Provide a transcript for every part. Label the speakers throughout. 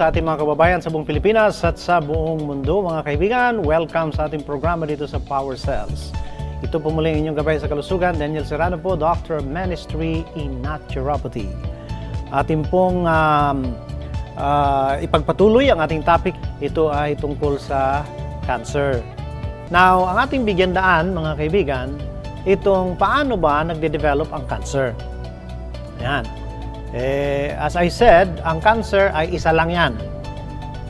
Speaker 1: sa ating mga kababayan sa buong Pilipinas at sa buong mundo. Mga kaibigan, welcome sa ating programa dito sa Power Cells. Ito po muli inyong gabay sa kalusugan. Daniel Serrano po, Doctor of Ministry in Naturopathy. Ating pong ipagpatuloy ang ating topic. Ito ay tungkol sa cancer. Now, ang ating bigyan daan, mga kaibigan, itong paano ba nagde-develop ang cancer. Ayan. As I said, ang cancer ay isa lang yan.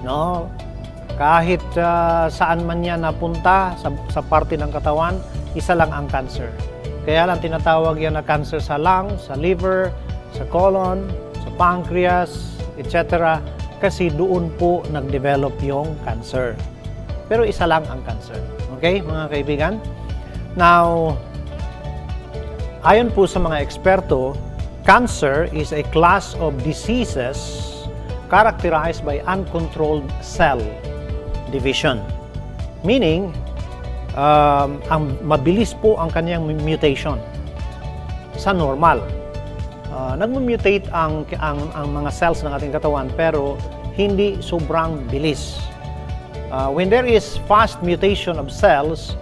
Speaker 1: No? Kahit saan man yan napunta sa parte ng katawan, isa lang ang cancer. Kaya lang tinatawag yan na cancer sa lung, sa liver, sa colon, sa pancreas, etc. Kasi doon po nag-develop yung cancer. Pero isa lang ang cancer. Okay, mga kaibigan? Now, ayon po sa mga eksperto, cancer is a class of diseases characterized by uncontrolled cell division. Meaning, ang mabilis po ang kanyang mutation sa normal. Nagmutate ang mga cells ng ating katawan pero hindi sobrang bilis. When there is fast mutation of cells,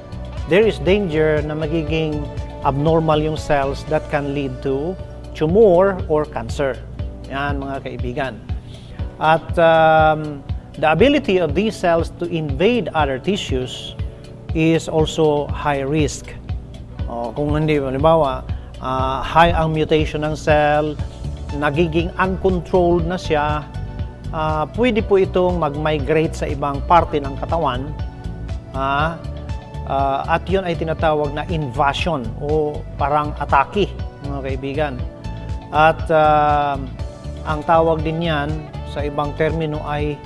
Speaker 1: there is danger na magiging abnormal yung cells that can lead to tumor or cancer. Yan, mga kaibigan. At the ability of these cells to invade other tissues is also high risk. Kung hindi, halimbawa, high ang mutation ng cell, nagiging uncontrolled na siya, pwede po itong mag-migrate sa ibang parte ng katawan, at yun ay tinatawag na invasion o parang atake, mga kaibigan. At ang tawag din yan sa ibang termino ay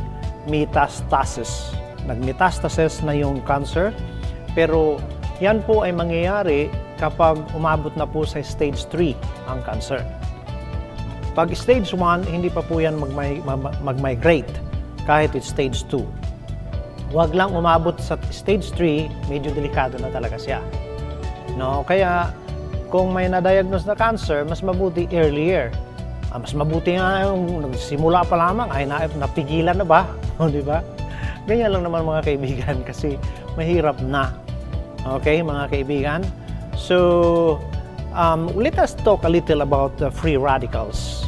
Speaker 1: metastasis. Nag-metastasis na yung cancer, pero yan po ay mangyayari kapag umabot na po sa stage 3 ang cancer. Pag stage 1, hindi pa po yan mag-migrate kahit it's stage 2. Huwag lang umabot sa stage 3, medyo delikado na talaga siya. No? Kaya kung may na-diagnose na cancer, mas mabuti earlier. Mas mabuti nga yung nagsimula pa lamang, ay napigilan na ba? Di ba? Ganyan lang naman mga kaibigan kasi mahirap na. Okay, mga kaibigan? So, let us talk a little about the free radicals.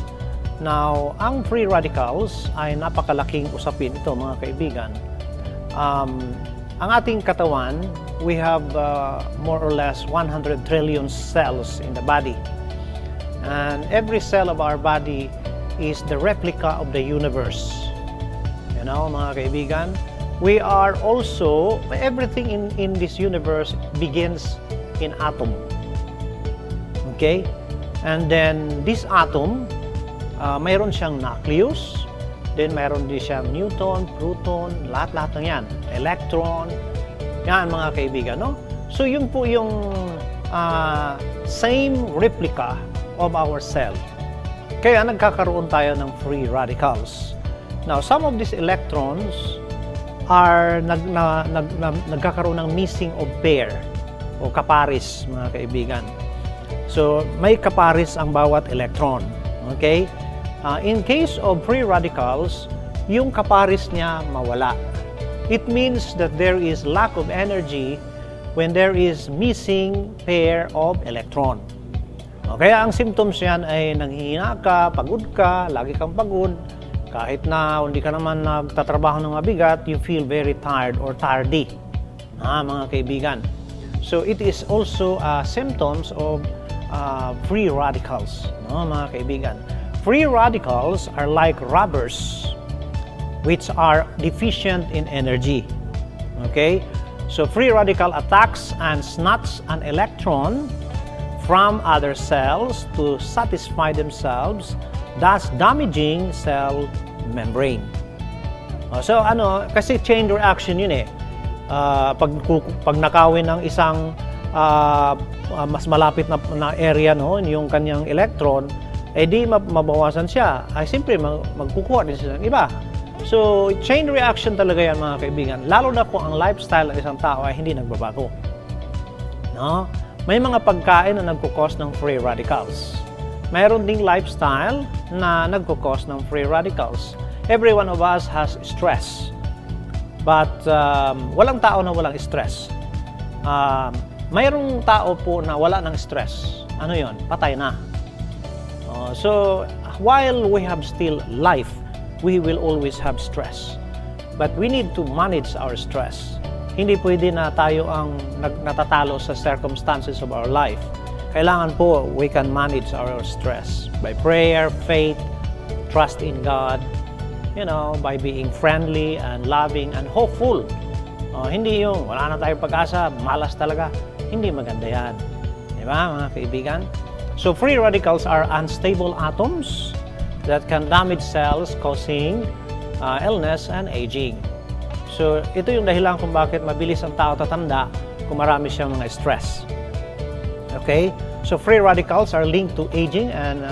Speaker 1: Now, ang free radicals ay napakalaking usapin ito, mga kaibigan. Ang ating katawan, we have more or less 100 trillion cells in the body. And every cell of our body is the replica of the universe. You know, mga kaibigan, we are also, everything in this universe begins in atom. Okay? And then this atom, mayroon siyang nucleus, then mayroon din siyang neutron, proton, lahat-lahat ng yan. Electron, yan mga kaibigan, no? So yun po yung same replica of our cell. Kaya nagkakaroon tayo ng free radicals. Now, some of these electrons are nagkakaroon ng missing of pair o kaparis, mga kaibigan. So, may kaparis ang bawat electron. Okay? In case of free radicals, yung kaparis niya mawala. It means that there is lack of energy when there is missing pair of electron. Kaya ang symptoms yan ay nanghihina ka, pagod ka, lagi kang pagod. Kahit na hindi ka naman nagtatrabaho ng mabigat, you feel very tired or tardy. Mga kaibigan. So it is also symptoms of free radicals. Mga kaibigan. Free radicals are like rubbers which are deficient in energy. Okay? So free radical attacks and snatch an electron from other cells to satisfy themselves, thus damaging cell membrane. So kasi chain reaction yun eh. Pag nakawin ng isang mas malapit na area, no, yung kanyang electron, di mabawasan siya. Ay simpre magkukuha din siya ng iba. So chain reaction talaga yan, mga kaibigan. Lalo na kung ang lifestyle ng isang tao ay hindi nagbabago. No? May mga pagkain na nagkukos ng free radicals. Mayroon ding lifestyle na nagkukos ng free radicals. every one of us has stress. But walang tao na walang stress. Mayroong tao po na wala ng stress. Ano yon? Patay na. So, while we have still life, we will always have stress. But we need to manage our stress. Hindi pwede na tayo ang natatalo sa circumstances of our life. Kailangan po, we can manage our stress by prayer, faith, trust in God, by being friendly and loving and hopeful. Hindi yung wala na tayong pag-asa, malas talaga. Hindi maganda yan. Diba, mga kaibigan? So, free radicals are unstable atoms that can damage cells causing illness and aging. So, ito yung dahilan kung bakit mabilis ang tao tatanda kung marami siyang mga stress. Okay? So, free radicals are linked to aging and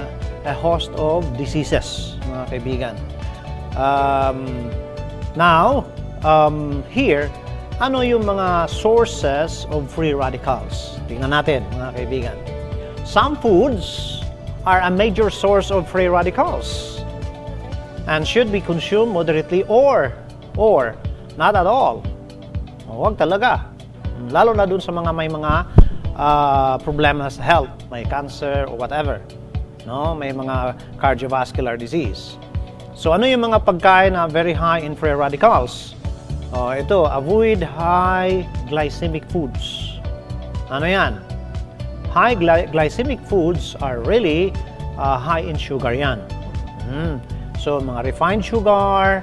Speaker 1: a host of diseases, mga kaibigan. Here, ano yung mga sources of free radicals? Tingnan natin, mga kaibigan. Some foods are a major source of free radicals and should be consumed moderately or not at all. Huwag talaga. Lalo na dun sa mga may mga problema sa health, may cancer or whatever. May mga cardiovascular disease. So ano yung mga pagkain na very high in free radicals? Ito, avoid high glycemic foods. Ano yan? High glycemic foods are really high in sugar yan. So mga refined sugar,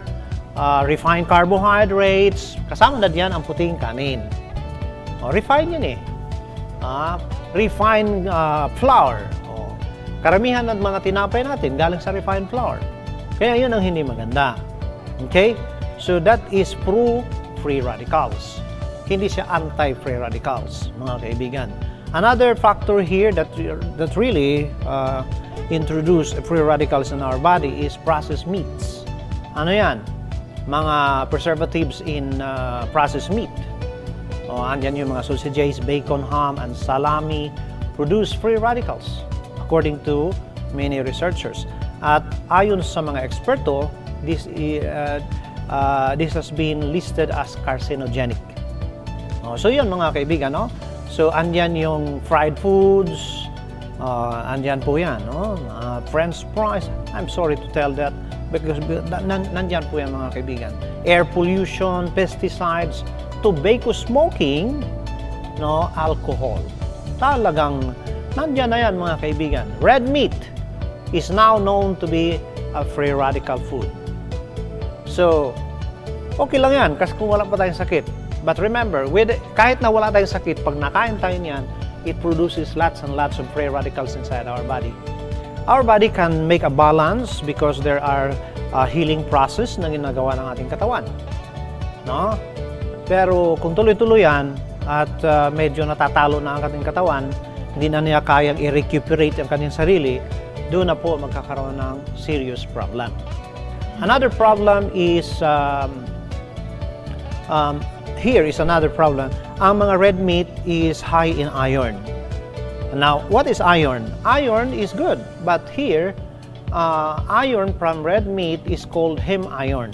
Speaker 1: refined carbohydrates, kasama na diyan ang puting kanin. Refined yan refined flour. Karamihan ng mga tinapay natin galing sa refined flour. Kaya yun ang hindi maganda. Okay? So that is pro-free radicals. Hindi siya anti-free radicals, mga kaibigan. Another factor here that really introduce free radicals in our body is processed meats. Ano yan? Mga preservatives in processed meat. Andyan yung mga sausages, bacon, ham, and salami produce free radicals, according to many researchers. At ayon sa mga eksperto, this has been listed as carcinogenic. So yun, mga kaibigan, So andyan yung fried foods, andyan po yan, French fries. I'm sorry to tell that because nandyan po yan, mga kaibigan. Air pollution, pesticides, tobacco smoking, alcohol. Talagang nandyan na yan, mga kaibigan. Red meat is now known to be a free radical food. So, okay lang yan kasi kung wala pa tayong sakit. But remember, kahit na wala tayong sakit, pag nakain tayo niyan, it produces lots and lots of free radicals inside our body. Our body can make a balance because there are healing process na ginagawa ng ating katawan. Pero kung tuloy-tuloy yan at medyo natatalo na ang ating katawan, hindi na niya kayang i-recuperate ang kanyang sarili, doon na po magkakaroon ng serious problem. Another problem is, here is another problem. Ang mga red meat is high in iron. Now, what is iron? Iron is good, but here, iron from red meat is called heme iron.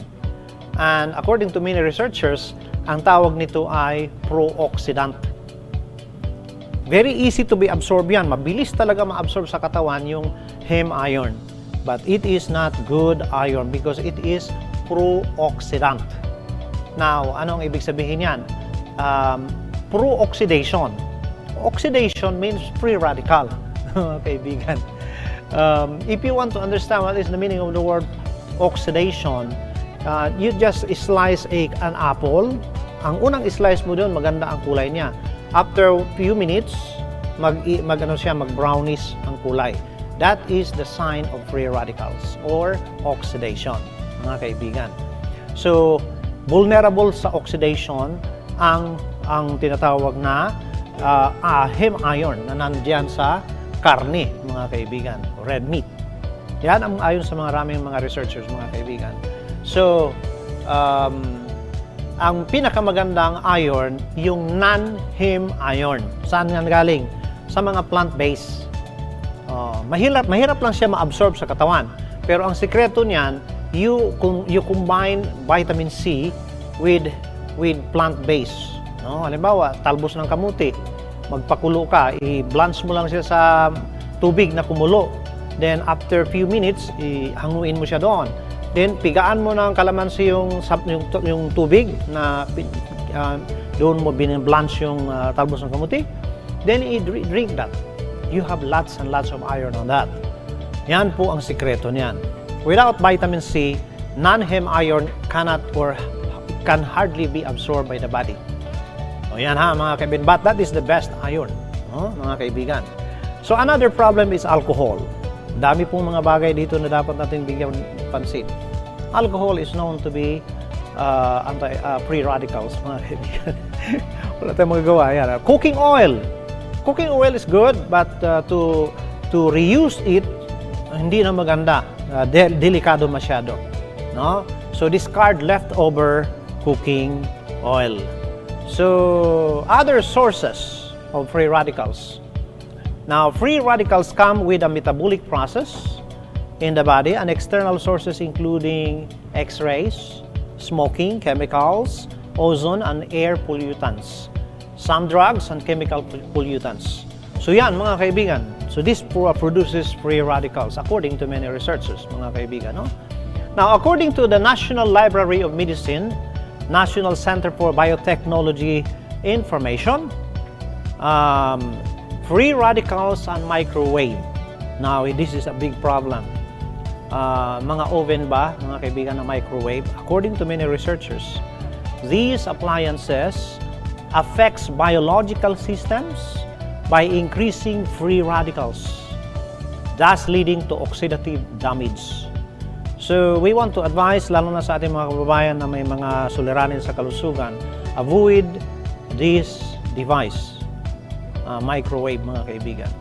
Speaker 1: And according to many researchers, ang tawag nito ay pro-oxidant. Very easy to be absorbed yan. Mabilis talaga ma-absorb sa katawan yung heme iron. But it is not good iron because it is pro-oxidant. Now, anong ibig sabihin yan? Pro-oxidation. Oxidation means free radical. Kaibigan. If you want to understand what is the meaning of the word oxidation, you just slice an apple. Ang unang slice mo doon, maganda ang kulay niya. After a few minutes, mag-brownish ang kulay. That is the sign of free radicals or oxidation, mga kaibigan. So, vulnerable sa oxidation ang tinatawag na heme iron na nandiyan sa karne, mga kaibigan, red meat. Yan ang ayon sa maraming mga researchers, mga kaibigan. So, ang pinakamagandang iron, yung non-heme iron. Saan yan galing? Sa mga plant-based. Mahirap lang siya ma-absorb sa katawan. Pero ang sikreto niyan, you combine vitamin C with plant-based. No? Halimbawa, talbos ng kamuti, magpakulo ka, i-blanch mo lang siya sa tubig na kumulo. Then after few minutes, hanguin mo siya doon. Then pigaan mo ng kalamansi yung tubig na doon mo bin-blanch yung talbos ng kamuti. Then drink that. You have lots and lots of iron on that. Yan po ang sikreto niyan. Without vitamin C, non-hem iron cannot or can hardly be absorbed by the body. O yan ha mga kaibigan, but that is the best iron, mga kaibigan. So another problem is alcohol. Dami pong mga bagay dito na dapat natin bigyan pansin. Alcohol is known to be free radicals, mga kaibigan. Wala tayong magagawa. Yan. Cooking oil. Cooking oil is good, but to reuse it, hindi na maganda. Delikado masyado. No? So discard leftover cooking oil. So other sources of free radicals. Now, free radicals come with a metabolic process in the body and external sources including X-rays, smoking, chemicals, ozone, and air pollutants. Some drugs and chemical pollutants. So yan, mga kaibigan. So this produces free radicals according to many researchers, mga kaibigan. No? Now, according to the National Library of Medicine, National Center for Biotechnology Information, free radicals and microwave. Now, this is a big problem. Mga oven ba, mga kaibigan, na microwave? According to many researchers, these appliances affects biological systems by increasing free radicals, thus leading to oxidative damage. So, we want to advise, lalo na sa ating mga kababayan na may mga suliranin sa kalusugan, avoid this device. Microwave, mga kaibigan.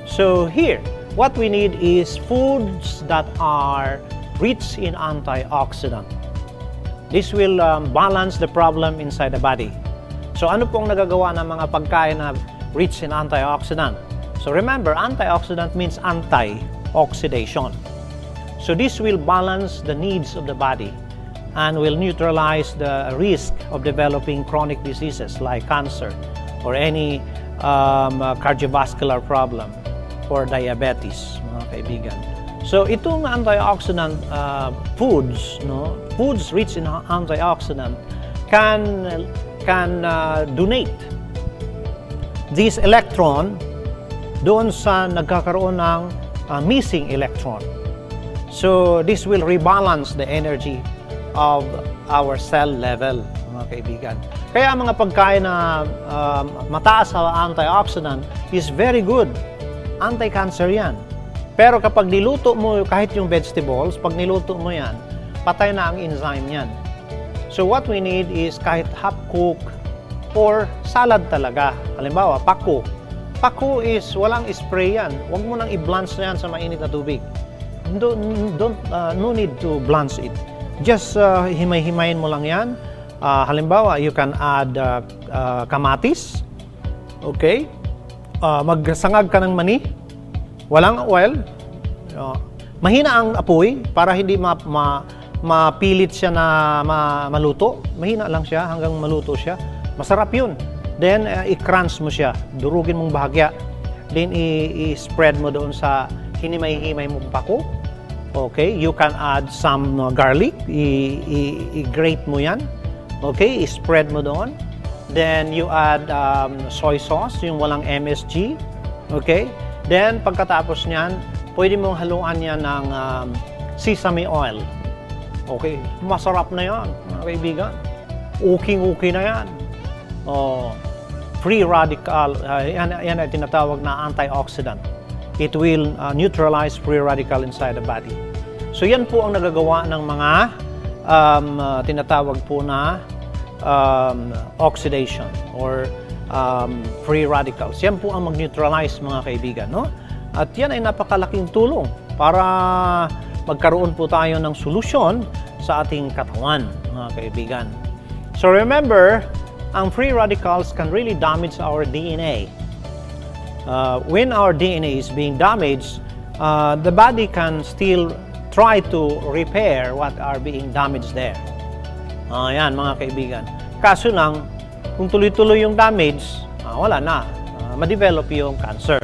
Speaker 1: So here, what we need is foods that are rich in antioxidant. This will balance the problem inside the body. So ano pong nagagawa ng mga pagkain na rich in antioxidant? So remember, antioxidant means anti-oxidation. So this will balance the needs of the body and will neutralize the risk of developing chronic diseases like cancer or any cardiovascular problem or diabetes, mga kaibigan. So itong antioxidant foods, foods rich in antioxidant can donate this electron doon sa nagkakaroon ng missing electron. So this will rebalance the energy of our cell level, mga kaibigan. Kaya mga pagkain na mataas sa antioxidant is very good. Anti-cancer yan. Pero kapag niluto mo kahit yung vegetables, pag niluto mo yan, patay na ang enzyme yan. So what we need is kahit half cook or salad talaga. Halimbawa, paku. Paku is walang spray yan. Huwag mo nang i-blanch na yan sa mainit na tubig. No need to blanch it. Just himay-himayin mo lang yan. Halimbawa, you can add kamatis. Okay? Magsangag ka ng mani. Walang oil. Mahina ang apoy para hindi mapilit siya na maluto. Mahina lang siya hanggang maluto siya. Masarap yun. Then, i-crunch mo siya. Durugin mong bahagya. Then, i-spread mo doon sa hinimay-himay mong pako. Okay? You can add some garlic. I-grate mo yan. Okay, i-spread mo doon. Then, you add soy sauce, yung walang MSG. Okay? Then, pagkatapos niyan, pwede mong haluan yan ng sesame oil. Okay? Masarap na yan, mga kaibigan. Okay na yan. Free radical, yan ay tinatawag na antioxidant. It will neutralize free radical inside the body. So, yan po ang nagagawa ng mga tinatawag po na oxidation or free radicals. Yan po ang mag-neutralize, mga kaibigan. No? At yan ay napakalaking tulong para magkaroon po tayo ng solusyon sa ating katawan, mga kaibigan. So remember, ang free radicals can really damage our DNA. When our DNA is being damaged, the body can still try to repair what are being damaged there. Yan mga kaibigan. Kaso lang, kung tuloy-tuloy yung damage, wala na. Ma-develop yung cancer.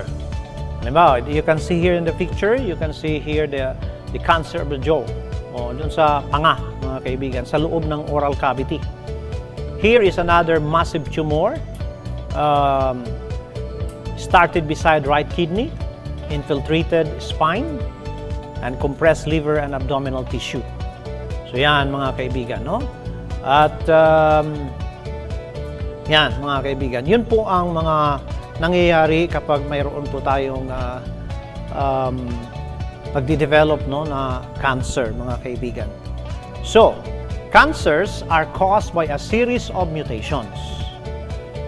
Speaker 1: Halimbawa, you can see here in the picture, you can see here the cancer of the jaw. Doon sa panga, mga kaibigan, sa loob ng oral cavity. Here is another massive tumor. Started beside right kidney, infiltrated spine, and compressed liver and abdominal tissue. So yan mga kaibigan, no? At yan mga kaibigan, yun po ang mga nangyayari kapag mayroon po tayong pagdi-develop na cancer mga kaibigan. So, cancers are caused by a series of mutations.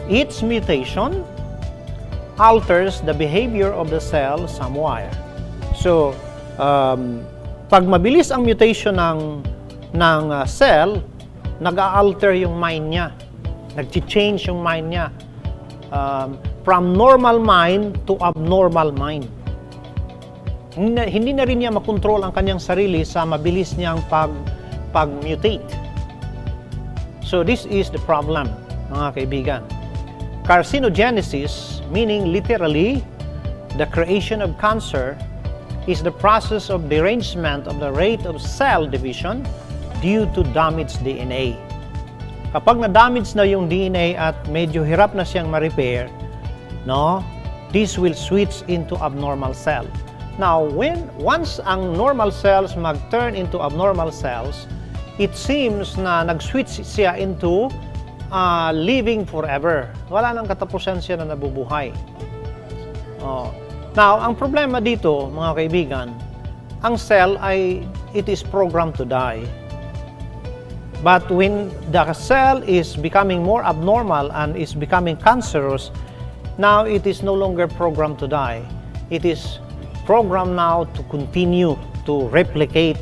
Speaker 1: Each mutation alters the behavior of the cell somewhere. So, pag mabilis ang mutation ng cell, nag-a-alter yung mind niya. Nag-change yung mind niya. From normal mind to abnormal mind. Hindi na rin niya makontrol ang kanyang sarili sa mabilis niyang pag-mutate. So, this is the problem, mga kaibigan. Carcinogenesis, meaning literally the creation of cancer, is the process of derangement of the rate of cell division due to damaged DNA. Kapag na-damage na yung DNA at medyo hirap na siyang ma-repair, this will switch into abnormal cell. Now, once ang normal cells mag-turn into abnormal cells, it seems na nag-switch siya into living forever. Wala nang katapusan siya na nabubuhay. Now, ang problema dito, mga kaibigan, ang cell it is programmed to die. But when the cell is becoming more abnormal and is becoming cancerous, now it is no longer programmed to die. It is programmed now to continue to replicate.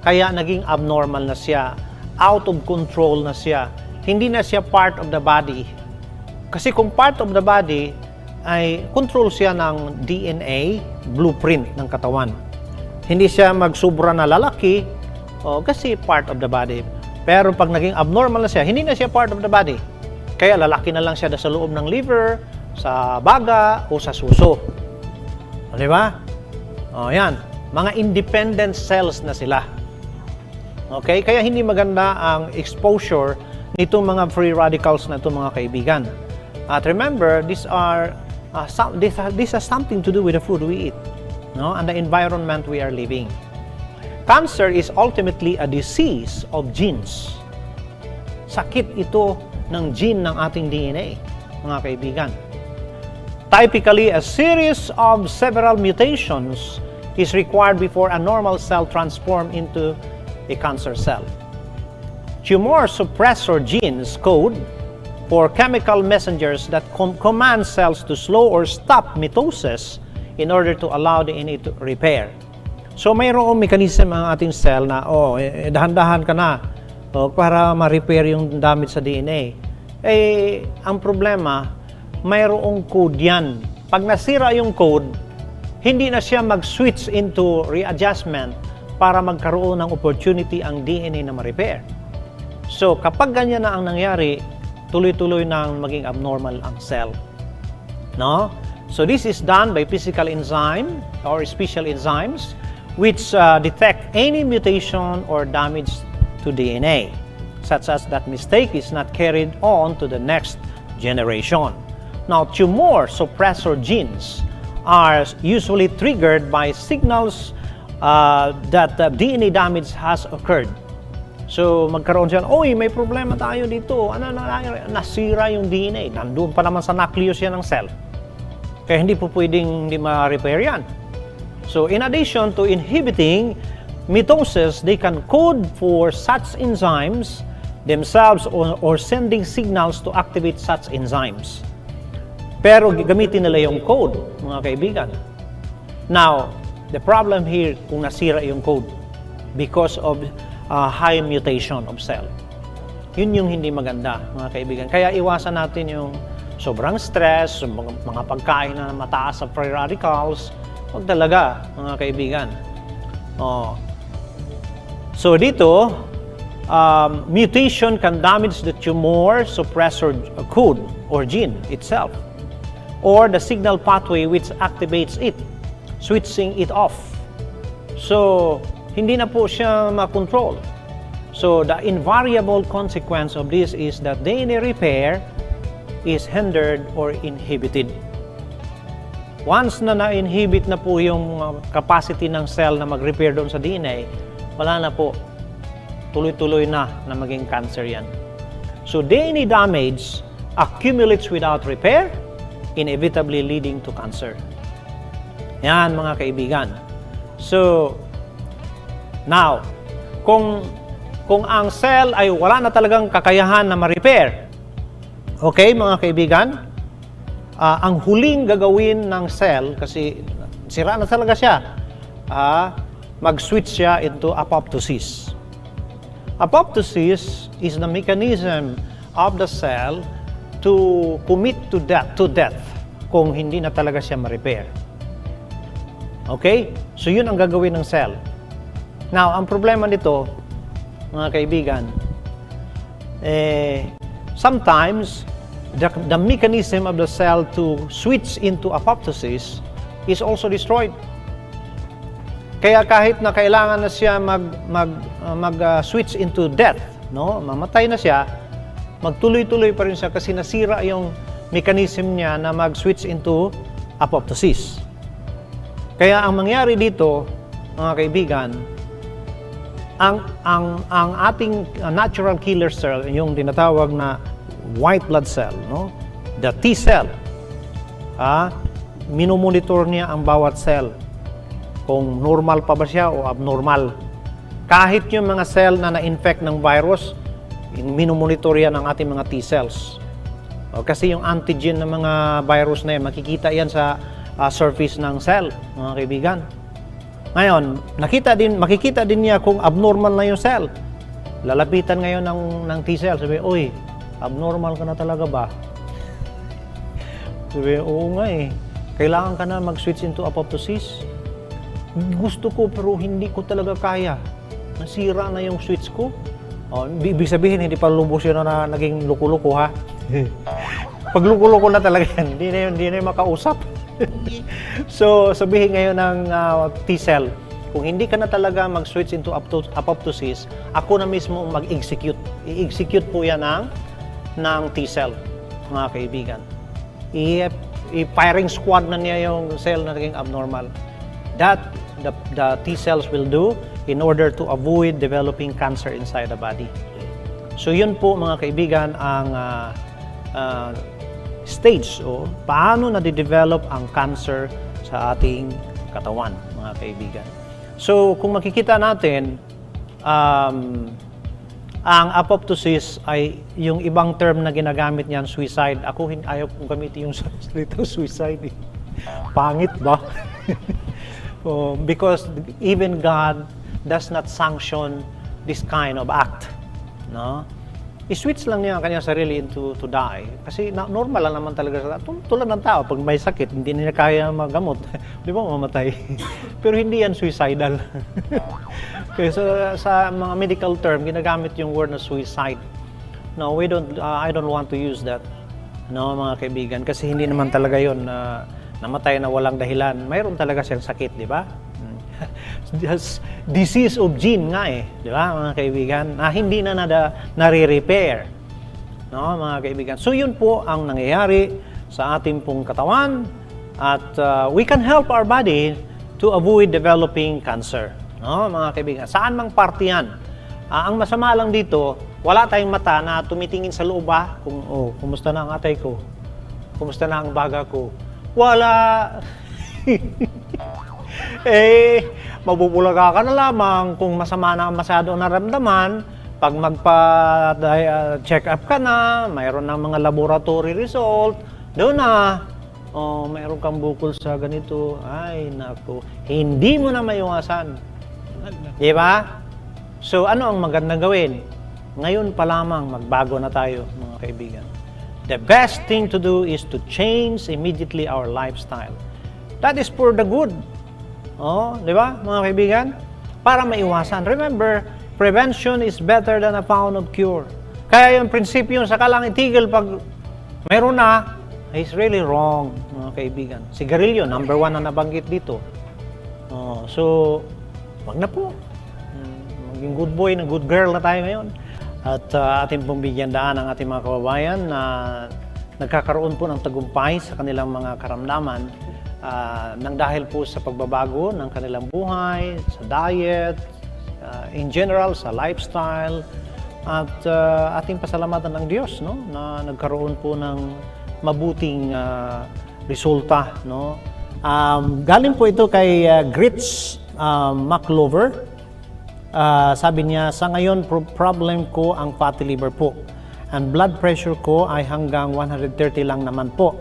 Speaker 1: Kaya naging abnormal na siya. Out of control na siya. Hindi na siya part of the body. Kasi kung part of the body, ay control siya ng DNA blueprint ng katawan. Hindi siya magsubra na lalaki kasi part of the body. Pero pag naging abnormal na siya, hindi na siya part of the body. Kaya lalaki na lang siya sa loob ng liver, sa baga, o sa suso. Di ba? Yan. Mga independent cells na sila. Okay? Kaya hindi maganda ang exposure nitong mga free radicals na itong mga kaibigan. At remember, this has something to do with the food we eat, and the environment we are living. Cancer is ultimately a disease of genes. Sakit ito ng gene ng ating DNA, mga kaibigan. Typically, a series of several mutations is required before a normal cell transforms into a cancer cell. Tumor suppressor genes code for chemical messengers that command cells to slow or stop mitosis in order to allow the DNA to repair. So mayroong mechanism ang ating cell na, dahan-dahan ka na para ma-repair yung damage sa DNA. Ang problema, mayroong code yan. Pag nasira yung code, hindi na siya mag-switch into readjustment para magkaroon ng opportunity ang DNA na ma-repair. So kapag ganyan na ang nangyari, tuloy-tuloy na maging abnormal ang cell. So this is done by physical enzyme or special enzymes which detect any mutation or damage to DNA, such as that mistake is not carried on to the next generation. Now, tumor suppressor genes are usually triggered by signals that DNA damage has occurred. So, magkaroon siya, may problema tayo dito. Nasira yung DNA. Nandun pa naman sa nucleus yan ng cell. Kaya hindi po pwedeng hindi ma-repair yan. So, in addition to inhibiting mitosis, they can code for such enzymes themselves or sending signals to activate such enzymes. Pero gamitin nila yung code, mga kaibigan. Now, the problem here kung nasira yung code because of high mutation of cell. Yun yung hindi maganda, mga kaibigan. Kaya iwasan natin yung sobrang stress, mga pagkain na mataas sa free radicals. Huwag talaga, mga kaibigan. Oh. So dito, mutation can damage the tumor suppressor code or gene itself, or the signal pathway which activates it, switching it off. So, hindi na po siya makontrol. So, the invariable consequence of this is that DNA repair is hindered or inhibited. Once na na-inhibit na po yung capacity ng cell na mag-repair doon sa DNA, wala na po. Tuloy-tuloy na maging cancer yan. So, DNA damage accumulates without repair, inevitably leading to cancer. Yan, mga kaibigan. So, now, kung ang cell ay wala na talagang kakayahan na ma-repair, okay, mga kaibigan, ang huling gagawin ng cell, kasi sira na talaga siya, mag-switch siya into apoptosis. Apoptosis is the mechanism of the cell to commit to death kung hindi na talaga siya ma-repair. Okay? So, yun ang gagawin ng cell. Now, ang problema nito, mga kaibigan, sometimes, the mechanism of the cell to switch into apoptosis is also destroyed. Kaya kahit na kailangan na siya mag-switch into death, no? Mamatay na siya, magtuloy-tuloy pa rin siya kasi nasira yung mechanism niya na mag-switch into apoptosis. Kaya ang mangyari dito, mga kaibigan, ang ating natural killer cell, yung tinatawag na white blood cell, no? The T cell, minomonitor niya ang bawat cell kung normal pa ba siya o abnormal. Kahit yung mga cell na na-infect ng virus, minomonitor yan ang ating mga T cells. Kasi yung antigen ng mga virus na yan, makikita yan sa surface ng cell, mga kaibigan. Ngayon, makikita din niya kung abnormal na yung cell. Lalapitan ngayon ng T cell, sabi, "Uy, abnormal ka na talaga ba?" Sabi, "Oo nga eh. Kailangan ka na mag-switch into apoptosis. Gusto ko pero hindi ko talaga kaya. Nasira na yung switch ko." Ibig sabihin, hindi pa lubos yun na naging luko-luko, ha? Pag luko-luko na talaga yan, hindi na yung makausap. So, sabihin ngayon ng T-cell, kung hindi ka na talaga mag-switch into apoptosis, ako na mismo mag-execute. I-execute po yan ng T-cell, mga kaibigan. I-firing squad na niya yung cell na naging abnormal. That the T-cells will do in order to avoid developing cancer inside the body. So, yun po, mga kaibigan, ang stage o paano na-develop ang cancer sa ating katawan, mga kaibigan. So, kung makikita natin, ang apoptosis ay yung ibang term na ginagamit niyan, suicide. Ako, ayaw kong gamitin yung salitang suicide. Pangit ba? Because even God does not sanction this kind of act. No? I-switch lang niya ang kanyang sarili into to die. Kasi normal lang naman talaga. Tulad ng tao, pag may sakit, hindi niya kaya magamot. Di ba, mamatay? Pero hindi yan suicidal. Kaya sa mga medical term, ginagamit yung word na suicide. No, I don't want to use that. No, mga kaibigan. Kasi hindi naman talaga yun namatay na walang dahilan. Mayroon talaga siyang sakit, di ba? Disease of gene nga eh, di ba, mga kaibigan, na hindi na nare-repair, no, mga kaibigan. So yun po ang nangyayari sa ating pong katawan at we can help our body to avoid developing cancer, no, mga kaibigan. Saan mang parte yan. Ang masama lang dito, wala tayong mata na tumitingin sa loob kung kumusta na ang atay ko, kumusta na ang baga ko. Wala. Mabubulaga ka na lamang kung masama na masyado naramdaman. Pag magpa-check up ka na, mayroon ng mga laboratory result, doon na, mayroon kang bukol sa ganito. Ay, naku, hindi mo na maiwasan. Di ba? So, ano ang magandang gawin? Ngayon pa lamang, magbago na tayo, mga kaibigan. The best thing to do is to change immediately our lifestyle. That is for the good. Di ba, mga kaibigan? para maiwasan. Remember, prevention is better than a pound of cure. Kaya yung prinsipyo sa kalang itigil pag mayroon na, is really wrong, mga kaibigan. Sigarilyo, number 1 na nabanggit dito. So, wag na po. Maging good boy na good girl na tayo ngayon. At ating pong bigyan daan ang ating mga kababayan na nagkakaroon po ng tagumpay sa kanilang mga karamdaman nang dahil po sa pagbabago ng kanilang buhay, sa diet, in general, sa lifestyle. At ating pasalamatan ng Diyos, no, na nagkaroon po ng mabuting resulta, no. Galing po ito kay Grits McLover. Sabi niya, sa ngayon problem ko ang fatty liver po. Ang blood pressure ko ay hanggang 130 lang naman po.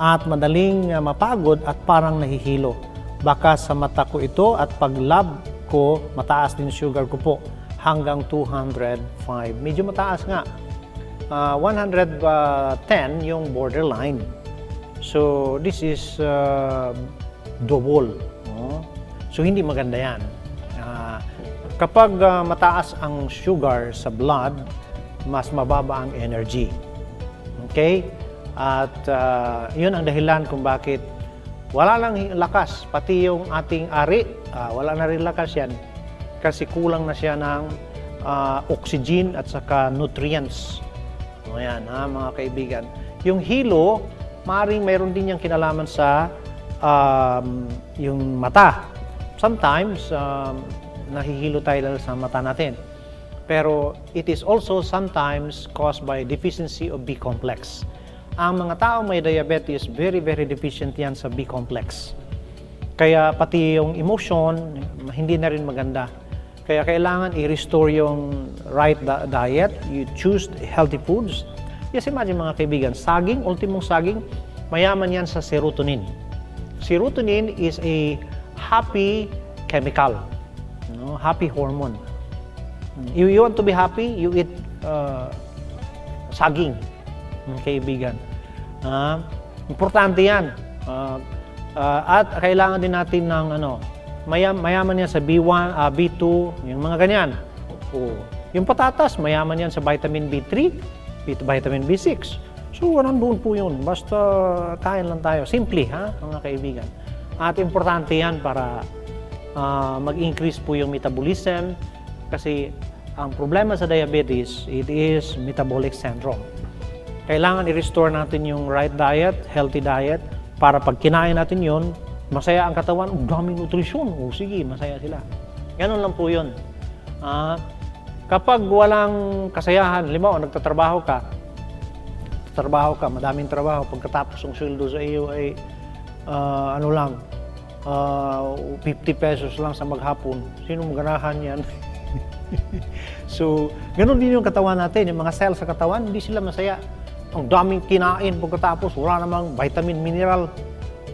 Speaker 1: At madaling mapagod at parang nahihilo. Baka sa mata ko ito at pag lab ko, mataas din sugar ko po. Hanggang 205. Medyo mataas nga. 110 yung borderline. So, this is double. No? So, hindi maganda yan. Kapag mataas ang sugar sa blood, mas mababa ang energy. Okay? At yun ang dahilan kung bakit wala lang lakas. Pati yung ating ari, wala na rin lakas yan. Kasi kulang na siya ng oxygen at saka nutrients. Ayan, mga kaibigan. Yung hilo, maaaring mayroon din yung kinalaman sa yung mata. Sometimes, nahihilo tayo sa mata natin. Pero it is also sometimes caused by deficiency of B-complex. Ang mga tao may diabetes, very, very deficient yan sa B-complex. Kaya pati yung emotion, hindi na rin maganda. Kaya kailangan i-restore yung right diet. You choose healthy foods. Yes, imagine mga kaibigan, saging, ultimong saging, mayaman yan sa serotonin. Serotonin is a happy chemical, no? Happy hormone. You want to be happy, you eat saging, mga kaibigan. Importante yan. At kailangan din natin ng mayaman yan sa B1, B2, yung mga ganyan. Yung patatas, mayaman yan sa vitamin B3, vitamin B6. So, nandun po yun. Basta kain lang tayo. Simple, mga kaibigan. At importante yan para mag-increase po yung metabolism. Kasi ang problema sa diabetes, it is metabolic syndrome. Kailangan i-restore natin yung right diet, healthy diet, para pag kinain natin yun, masaya ang katawan, daming nutrisyon. Sige, masaya sila. Ganun lang po yun. Kapag walang kasayahan, halimbawa, nagtatrabaho ka, madaming trabaho, pagkatapos ang sweldo sa iyo ay 50 pesos lang sa maghapon. Sino maganahan yan? So, ganun din yung katawan natin. Yung mga cells sa katawan, hindi sila masaya. Ang daming kinain pagkatapos, wala namang vitamin, mineral.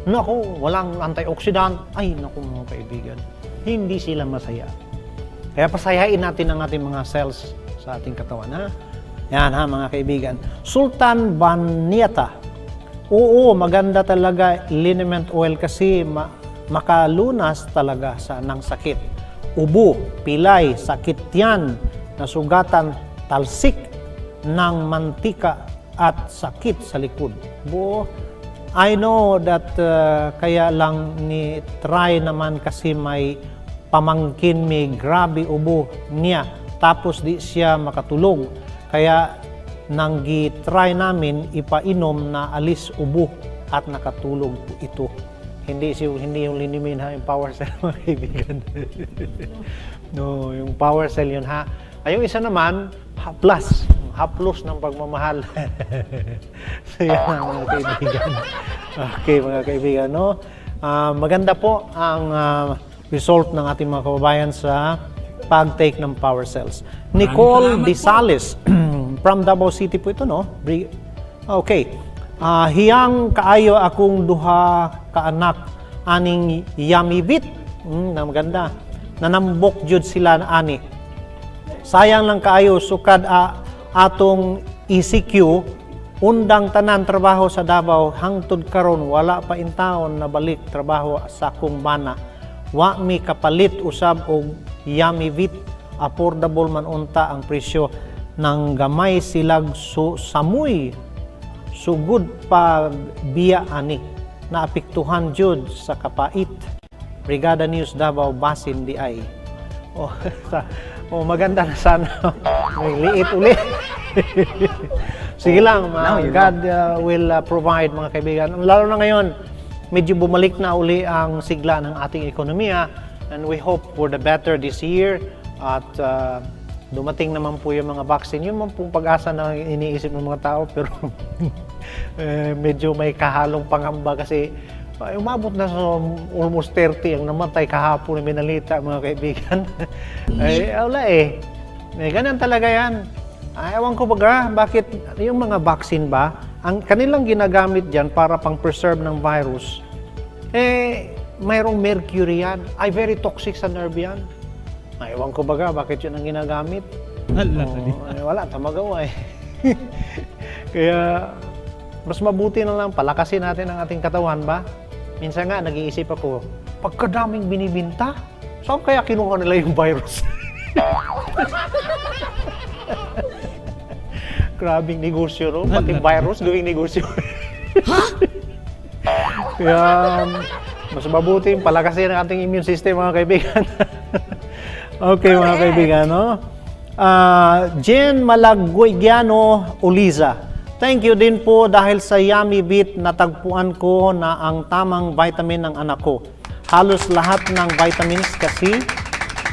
Speaker 1: Naku, walang antioxidant. Ay, naku mga kaibigan. Hindi sila masaya. Kaya pasayain natin ang ating mga cells sa ating katawan. Yan mga kaibigan. Sultan Baniata. Oo, maganda talaga liniment oil kasi makalunas talaga ng sakit. Ubo, pilay, sakit yan, nasugatan, talsik ng mantika at sakit sa likod. I know that kaya lang ni try naman kasi may pamangkin may grabe ubo niya tapos di siya makatulog. Kaya nang gi-try namin ipainom na alis ubo at nakatulog po ito. Hindi yung linimin yung power cell mga kaibigan. No, yung power cell yun Ay, yung isa naman, haplos ng pagmamahal. So yan mga kaibigan. Okay mga kaibigan, no? Maganda po ang result ng ating mga kababayan sa pag-take ng power cells. Nicole Disales, from Davao City po ito, no? Okay. Hiyang kaayo akong duha ka anak aning yamibit. Na maganda. Nanambok jud sila ani. Sayang lang kaayo sukad atong ECQ undang tanan trabaho sa Davao hangtod karon wala pa intawon na balik trabaho sa akong bana. wa mi kapalit usab og Yamivit, affordable man unta ang presyo ng gamay silag samuy sugod pag biya ani naapektuhan jud sa kapait. Brigada News Davao Basin di ay. Maganda na sana. May liit uli. Sige lang, God will provide, mga kaibigan. Lalo na ngayon, medyo bumalik na uli ang sigla ng ating ekonomiya, and we hope for the better this year. At dumating naman po yung mga vaccine. Yun man pong pag-asa na iniisip ng mga tao, pero medyo may kahalong pangamba kasi umabot na sa almost 30 ang namatay kahapon na minalita, mga kaibigan. Wala eh. Ganyan talaga yan. Ewan ko baga, bakit yung mga vaccine ba, ang kanilang ginagamit dyan para pang-preserve ng virus, mayroong mercury yan. Very toxic sa nerve yan. Ewan ko baga, bakit yun ang ginagamit? Wala, tamagawa eh. Kaya, mas mabuti na lang, palakasin natin ang ating katawan ba? Minsan nga, nag-iisip ako, pagkadaming binibinta, saan kaya kinuha nila yung virus? Grabing negosyo, no? Pati virus, gawing negosyo. Kaya, mas mabuti, palakasin ang ating immune system, mga kaibigan. Okay, mga kaibigan, no? Jen Malaguygiano Uliza. Thank you din po dahil sa Yamivit natagpuan ko na ang tamang vitamin ng anak ko. Halos lahat ng vitamins kasi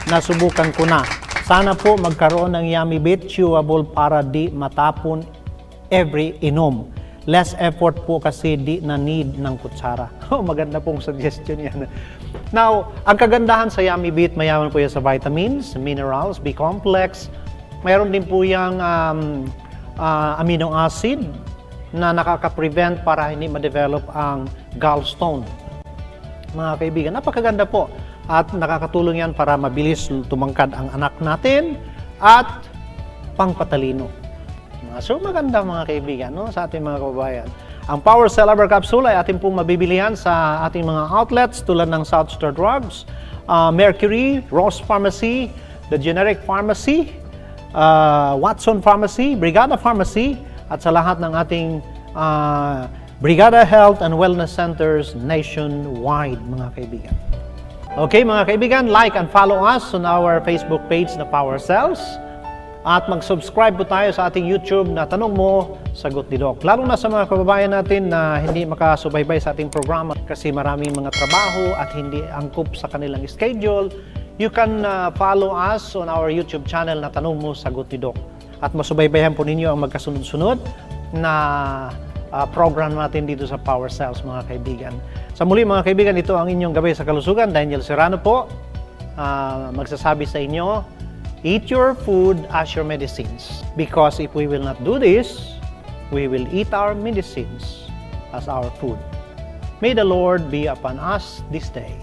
Speaker 1: nasubukan ko na. Sana po magkaroon ng Yamivit chewable para di matapon every inom. Less effort po kasi di na need ng kutsara. Maganda pong suggestion yan. Now, ang kagandahan sa Yamivit, mayaman po yan sa vitamins, minerals, B-complex. Mayroon din po yung amino acid na nakaka-prevent para hindi ma-develop ang gallstone. Mga kaibigan, napakaganda po. At nakakatulong yan para mabilis tumangkad ang anak natin at pangpatalino. So maganda, mga kaibigan, no, sa ating mga kababayan. Ang Power Cell Herbal Capsule ay ating pong mabibilihan sa ating mga outlets tulad ng South Star Drugs, Mercury, Ross Pharmacy, The Generic Pharmacy, Watson Pharmacy, Brigada Pharmacy, at sa lahat ng ating Brigada Health and Wellness Centers nationwide, mga kaibigan. Okay, mga kaibigan, like and follow us on our Facebook page na Power Cells. At mag-subscribe po tayo sa ating YouTube na Tanong Mo, Sagot ni Doc. Lalo na sa mga kababayan natin na hindi makasubaybay sa ating programa kasi maraming mga trabaho at hindi angkop sa kanilang schedule. You can follow us on our YouTube channel na Tanong Mo, Sagot ni Doc. At masubaybayan po ninyo ang magkasunod-sunod na program natin dito sa Power Cells, mga kaibigan. Sa muli, mga kaibigan, ito ang inyong Gabay sa Kalusugan. Daniel Serrano po, magsasabi sa inyo, eat your food as your medicines. Because if we will not do this, we will eat our medicines as our food. May the Lord be upon us this day.